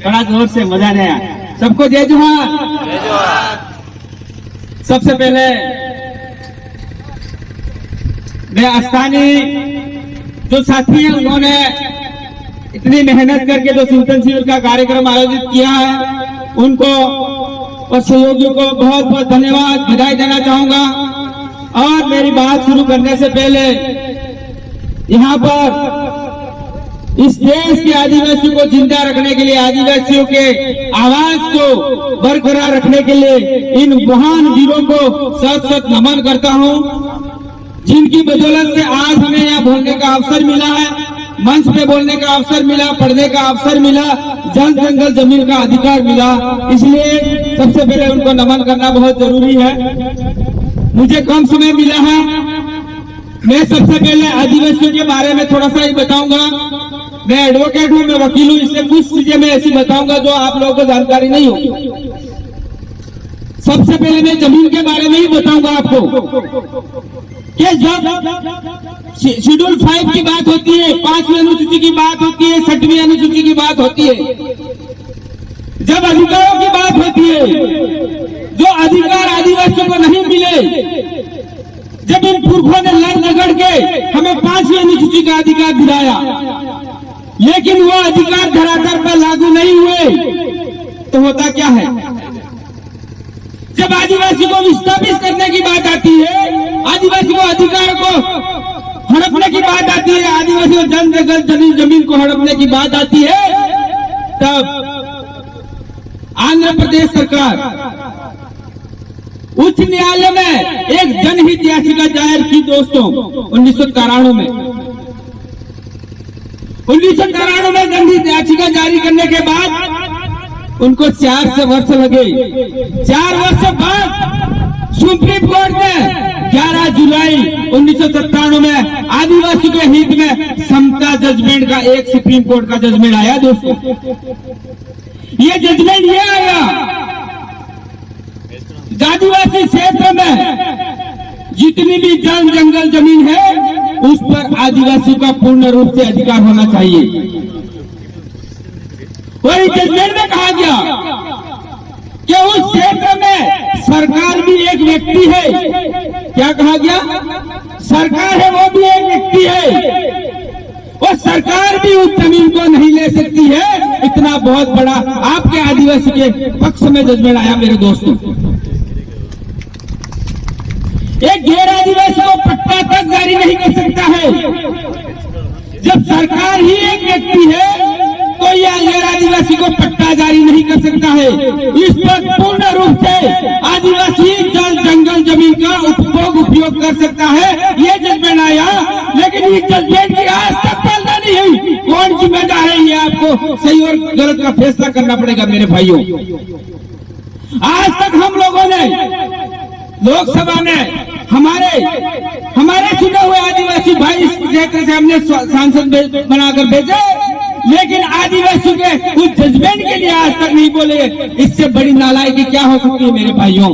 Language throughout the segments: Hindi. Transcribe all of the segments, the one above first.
बड़ा जोर से मजा नहीं आया। सबको जय जोहार। सबसे पहले मैं स्थानीय जो साथी हैं उन्होंने इतनी मेहनत करके जो चिंतन शिविर का कार्यक्रम आयोजित किया है उनको और सहयोगियों को बहुत बहुत धन्यवाद बधाई देना चाहूंगा। और मेरी बात शुरू करने से पहले यहाँ पर इस देश के आदिवासियों को जिंदा रखने के लिए, आदिवासियों के आवाज को बरकरार रखने के लिए इन महान वीरों को सत सत नमन करता हूँ, जिनकी बदौलत से आज हमें यहाँ बोलने का अवसर मिला है, मंच पे बोलने का अवसर मिला, पढ़ने का अवसर मिला, जल जंगल जमीन का अधिकार मिला। इसलिए सबसे पहले उनको नमन करना बहुत जरूरी है। मुझे कम समय मिला है, मैं सबसे पहले आदिवासियों के बारे में थोड़ा सा ही बताऊंगा। मैं एडवोकेट हूँ, मैं वकील हूँ, इसलिए कुछ चीजें मैं ऐसी बताऊंगा जो आप लोगों को जानकारी नहीं होगी। सबसे पहले मैं जमीन के बारे में ही बताऊंगा आपको कि जब शेड्यूल 5 की बात होती है, 5वीं अनुसूची की बात होती है, 6वीं अनुसूची की बात होती है, जब अधिकारों की बात होती है, जो अधिकार आदिवासियों को नहीं मिले, जब इन पुरखों ने लड़ झगड़ के हमें 5वीं अनुसूची का अधिकार दिलाया, लेकिन वो अधिकार धरातल पर लागू नहीं हुए, तो होता क्या है? जब आदिवासी को विस्थापित करने की बात आती है, आदिवासी को अधिकार को हड़पने की बात आती है, आदिवासी को जमीन को हड़पने की बात आती है, तब आंध्र प्रदेश सरकार उच्च न्यायालय में एक जनहित याचिका दायर की दोस्तों 1993 में। 1993 में जनहित याचिका जारी करने के बाद उनको 4 वर्ष लगे। 4 वर्ष बाद सुप्रीम कोर्ट ने 11 जुलाई 1997 में आदिवासी के हित में समता जजमेंट का एक सुप्रीम कोर्ट का जजमेंट आया दोस्तों। ये जजमेंट ये आया, आदिवासी क्षेत्र में जितनी भी जल जंगल जमीन है उस पर आदिवासी का पूर्ण रूप से अधिकार होना चाहिए। और इस जजमेंट में कहा गया कि उस क्षेत्र में सरकार भी एक व्यक्ति है। क्या कहा गया? सरकार है वो भी एक व्यक्ति है, और सरकार भी उस जमीन को नहीं ले सकती है। इतना बहुत बड़ा आपके आदिवासी के पक्ष में जजमेंट आया मेरे दोस्तों। एक गैर आदिवासी को पट्टा तक जारी नहीं कर सकता है। जब सरकार ही एक व्यक्ति है तो यह गैर आदिवासी को पट्टा जारी नहीं कर सकता है। इस पर पूर्ण रूप से आदिवासी जल जंगल जमीन का उपयोग कर सकता है। ये जजमेंट आया, लेकिन इस जजमेंट की आज तक पालना नहीं हुई। कौन जिम्मेदार है? ये आपको सही और गलत का फैसला करना पड़ेगा मेरे भाइयों। आज तक हम लोगों ने लोकसभा में हमारे चुने हुए आदिवासी भाई इस क्षेत्र से हमने सांसद बनाकर भेजे, लेकिन आदिवासी के उस जजमेंट के लिए आज तक नहीं बोले। इससे बड़ी नालायकी क्या हो सकती है मेरे भाइयों?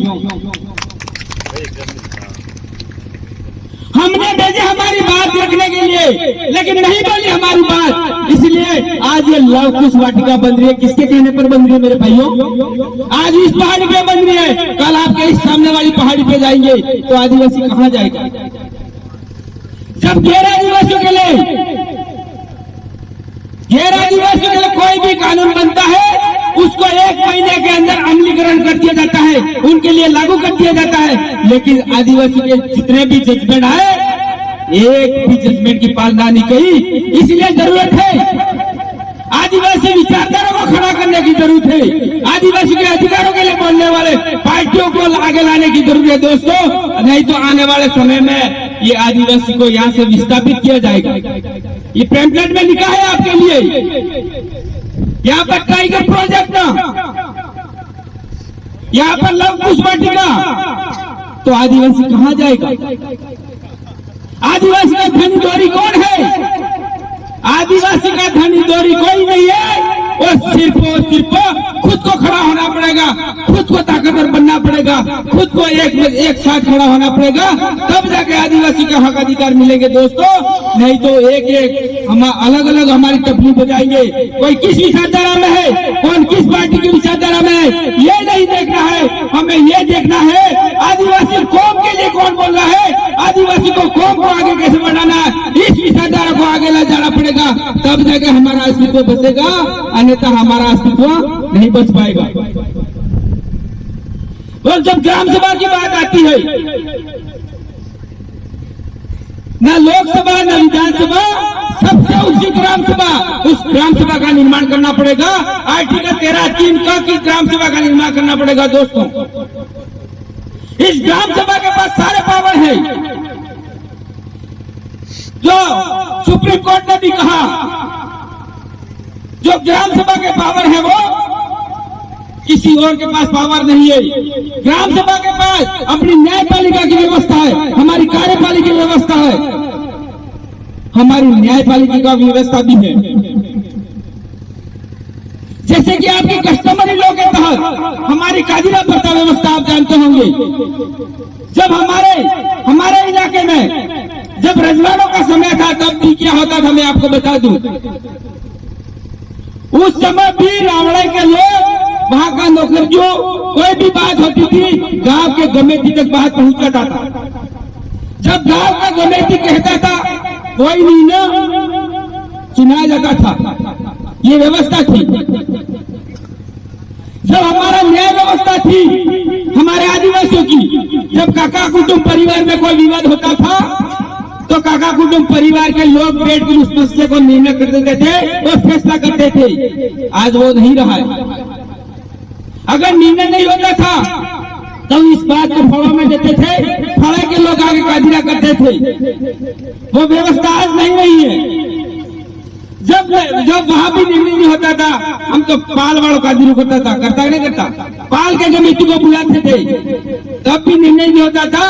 हमने भेजे हमारी बात रखने के लिए, लेकिन नहीं बोली हमारी बात। इसलिए आज ये लव कुश वाटिका बन रही है। किसके कहने पर बन रही है मेरे भाइयों? आज इस पहाड़ी पे बन रही है, कल आपके इस सामने वाली पहाड़ी पे जाएंगे तो आदिवासी कहाँ जाएगा? जब गैर आदिवासियों के लिए कोई भी कानून बनता है, उसको 1 महीने के अंदर अमलीकरण कर दिया जाता है, उनके लिए लागू कर दिया जाता है। लेकिन आदिवासी के जितने भी जजमेंट आए, एक भी जजमेंट की पालना नहीं की। इसलिए जरूरत है आदिवासी विचारधारा को खड़ा करने की जरूरत है। आदिवासी के अधिकारों के लिए बोलने वाले पार्टियों को आगे लाने की जरूरत है दोस्तों। नहीं तो आने वाले समय में ये आदिवासी को यहाँ से विस्थापित किया जाएगा। ये पैम्फलेट में लिखा है आपके लिए, यहाँ पर टाइगर प्रोजेक्ट, यहाँ पर लव कुश वाटिका, तो आदिवासी कहाँ जाएगा? आदिवासी का धनी दौरी कौन है? आदिवासी का धनी दौरी कोई नहीं है। और सिर्फ खुद को खड़ा होना पड़ेगा। पड़ेगा, खुद को ताकतवर बनना पड़ेगा, खुद को एक साथ खड़ा होना पड़ेगा, तब जाके आदिवासी का हक अधिकार मिलेंगे दोस्तों। नहीं तो एक हम अलग अलग हमारी टपली बजाएंगे, कोई किस विचारधारा में है, कौन किस पार्टी की विचारधारा में है, ये नहीं देखना है। हमें ये देखना है आदिवासी कौम के लिए कौन बोल रहा है, आदिवासी को कौम को आगे कैसे बढ़ाना है, इस विचारधारा को आगे ले जाना पड़ेगा, तब जाके हमारा अस्तित्व बचेगा, अन्यथा हमारा अस्तित्व नहीं बच पाएगा। और जब ग्राम सभा की बात आती है, न लोकसभा न विधानसभा, सबसे ऊंची ग्राम सभा, उस ग्राम सभा का निर्माण करना पड़ेगा। आर्टिकल 13(3) का की ग्राम सभा का निर्माण करना पड़ेगा दोस्तों। इस ग्राम सभा के पास सारे पावर है, जो सुप्रीम कोर्ट ने भी कहा, जो ग्राम सभा के पावर है वो किसी और के पास पावर नहीं है। ग्राम सभा के पास अपनी न्यायपालिका की व्यवस्था है, हमारी कार्यपालिका की व्यवस्था है, हमारी न्यायपालिका का व्यवस्था भी है। जैसे कि आपकी कस्टमरी लॉ के तहत हमारी कादिरा प्रथा व्यवस्था आप जानते होंगे। जब हमारे इलाके में जब रजवाड़ों का समय था, तब भी क्या होता था मैं आपको बता दूं। उस समय भी रावड़े के लोग, वहां का नौकर, जो कोई भी बात होती थी गांव के गमेती तक बात पहुंच जाता था। जब गांव का गमेती कहता था कोई निर्णय सुनाया जाता था, ये व्यवस्था थी। जब हमारा न्याय व्यवस्था थी हमारे आदिवासियों की, जब काका कुटुंब परिवार में कोई विवाद होता था तो काका कुटुंब परिवार के लोग बैठकर उस मसले को निर्णय कर देते थे और फैसला करते थे। आज वो नहीं रहा है। अगर निर्णय नहीं होता था तो इस बात को फड़ों में देते थे, फड़े के लोग आगे कादिरा करते थे। वो व्यवस्था आज नहीं रही है। जब वहां भी निर्णय नहीं होता था, हम तो पाल वालों का दिल करता था, करता नहीं करता, पाल के कमेटी को बुलाते थे, तब भी निर्णय नहीं होता था।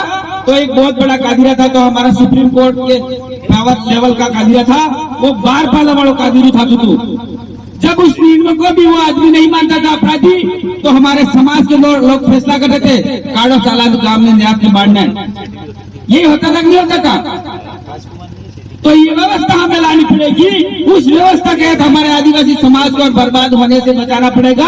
तो एक बहुत बड़ा कादिरा था, तो हमारा सुप्रीम कोर्ट के पावर लेवल का कादिरा था, वो बार पाल वालों कादिरी था। जब उस निर्णय को भी वो आदमी नहीं मानता था अपराधी, तो हमारे समाज के लोग फैसला करते थे, काड़ो सालान गांव में न्याय के बांटना है। यही होता था, नहीं होता था। तो ये व्यवस्था हमें लानी पड़ेगी। उस व्यवस्था के तहत हमारे आदिवासी समाज को बर्बाद होने से बचाना पड़ेगा,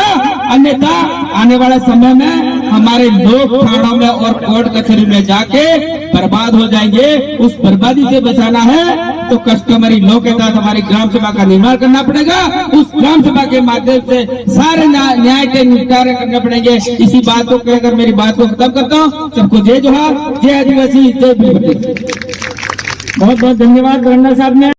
अन्यथा आने वाले समय में हमारे लोग थानों में और कोर्ट कचहरी में जाके बर्बाद हो जाएंगे। उस बर्बादी से बचाना है तो कस्टमरी लॉ के तहत हमारी ग्राम सभा का निर्माण करना पड़ेगा। उस ग्राम सभा के माध्यम से सारे न्याय के निपटारे करने पड़ेंगे। इसी बात को कहकर मेरी बात को खत्म करता हूँ। सबको जय जोहार, जय आदिवासी, जय भील। बहुत बहुत धन्यवाद गवर्नर साहब ने।